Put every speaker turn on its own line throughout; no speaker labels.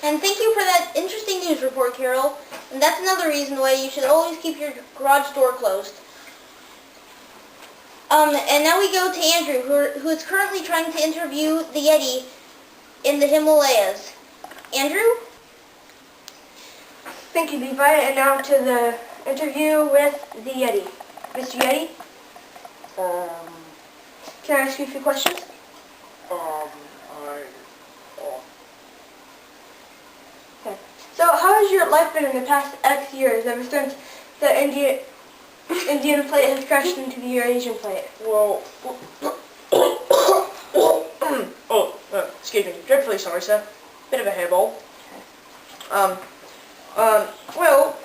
And thank you for that interesting news report, Carol. And that's another reason why you should always keep your garage door closed. And now we go to Andrew, who is currently trying to interview the Yeti in the Himalayas. Andrew?
Thank you, Levi. And now to the interview with the Yeti. Mr. Yeti? Can I ask you a few questions? Okay. So how has your life been in the past X years, ever since the Indian plate has crashed into the Eurasian plate?
Well, excuse me. Dreadfully sorry, sir. Bit of a hairball. Well,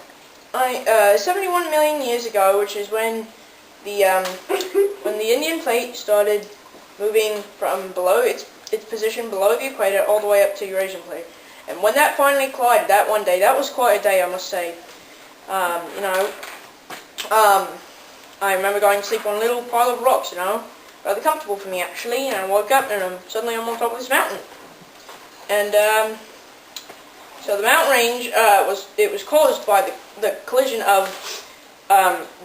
71 million years ago, which is when the when the Indian plate started moving from below its position below the equator all the way up to Eurasian plate, and when that finally collided, that one day, that was quite a day, I must say. I remember going to sleep on a little pile of rocks, rather comfortable for me actually, and I woke up and suddenly I'm on top of this mountain. And so the mountain range was caused by the collision of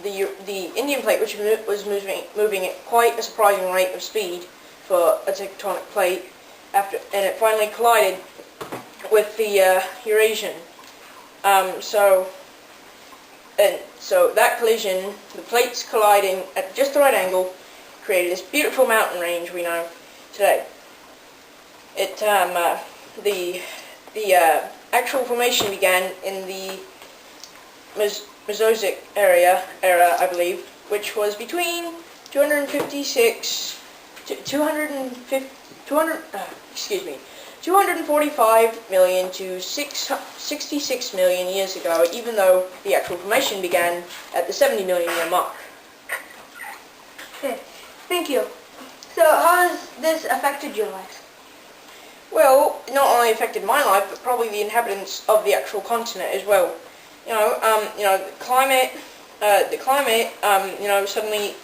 the Indian plate, which was moving at quite a surprising rate of speed for a tectonic plate, and it finally collided with the Eurasian. So that collision, the plates colliding at just the right angle, created this beautiful mountain range we know today. The actual formation began in the Mesozoic era, I believe, which was between 245 million to 66 million years ago, even though the actual formation began at the 70 million year mark.
Okay, thank you. So how has this affected your life?
Well, it not only affected my life, but probably the inhabitants of the actual continent as well. The climate, suddenly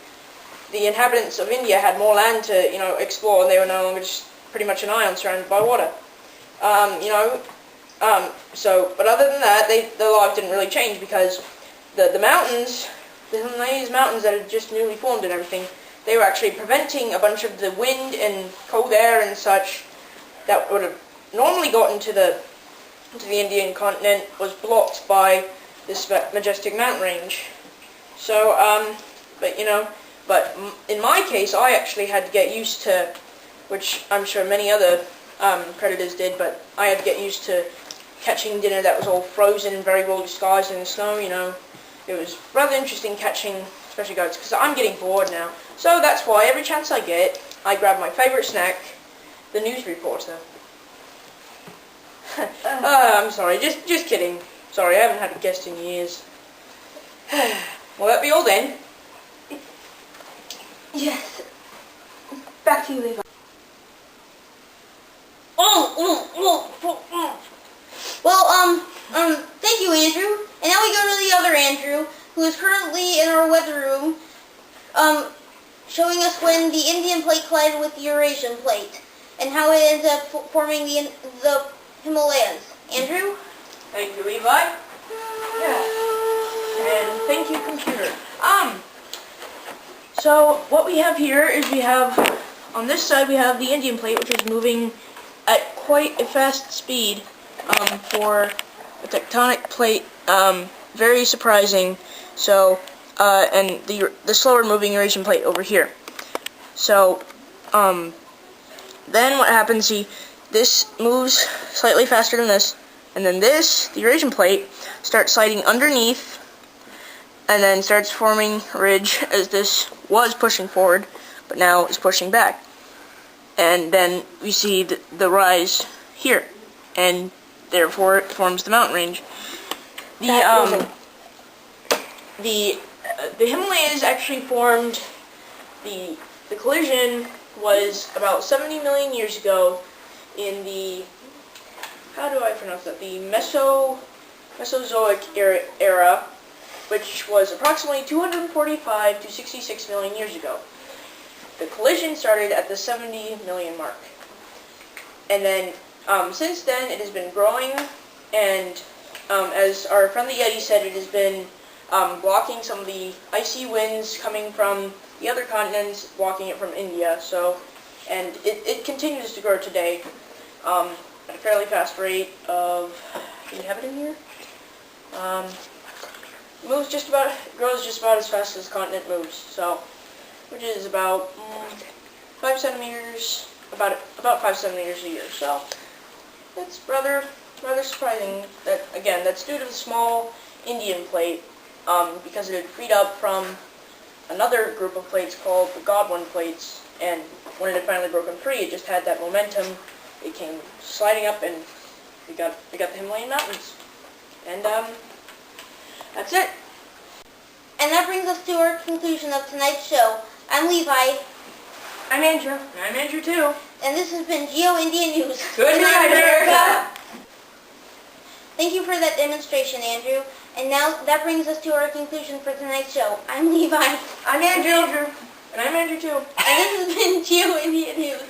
the inhabitants of India had more land to, explore, and they were no longer just pretty much an island surrounded by water. But other than that, their life didn't really change because the mountains, the Himalayas mountains that had just newly formed and everything, they were actually preventing a bunch of the wind and cold air and such that would have normally gotten to the Indian continent, was blocked by this majestic mountain range. So, but in my case, I actually had to get used to, which I'm sure many other predators did, but I had to get used to catching dinner that was all frozen and very well disguised in the snow. It was rather interesting catching, especially goats, because I'm getting bored now. So that's why every chance I get, I grab my favorite snack, the news reporter. I'm sorry, just kidding. Sorry, I haven't had a guest in years. Will that be all then?
Yes. Back to you, Levi.
Well, thank you, Andrew. And now we go to the other Andrew, who is currently in our weather room, showing us when the Indian plate collided with the Eurasian plate, and how it ends up forming the Himalayas. Andrew?
Thank you, Levi. Yeah. And thank you, computer. So what we have here is on this side we have the Indian plate, which is moving at quite a fast speed for a tectonic plate. Very surprising. So and the slower moving Eurasian plate over here. So then what happens? This moves slightly faster than this, and then the Eurasian plate, starts sliding underneath, and then starts forming a ridge as this was pushing forward, but now is pushing back. And then we see the rise here, and therefore it forms the mountain range. The Himalayas actually formed, the collision was about 70 million years ago in the, how do I pronounce that, the Mesozoic era, which was approximately 245 to 66 million years ago. The collision started at the 70 million mark. And then Since then, it has been growing, and as our friend the Yeti said, it has been blocking some of the icy winds coming from the other continents, blocking it from India. So, and it continues to grow today at a fairly fast rate of. Do you have it in here? Grows just about as fast as the continent moves. So, which is about 5 centimeters, about 5 centimeters a year. So, it's rather surprising that, again, that's due to the small Indian plate, because it had freed up from another group of plates called the Godwin plates, and when it had finally broken free, it just had that momentum. It came sliding up, and we got the Himalayan mountains, and that's it.
And that brings us to our conclusion of tonight's show. I'm Levi,
I'm Andrew.
And I'm Andrew too.
and this has been Geo Indian News.
Good night, America.
Thank you for that demonstration, Andrew. And now that brings us to our conclusion for tonight's show. I'm Levi,
I'm Andrew.
And I'm Andrew too.
and this has been Geo Indian News.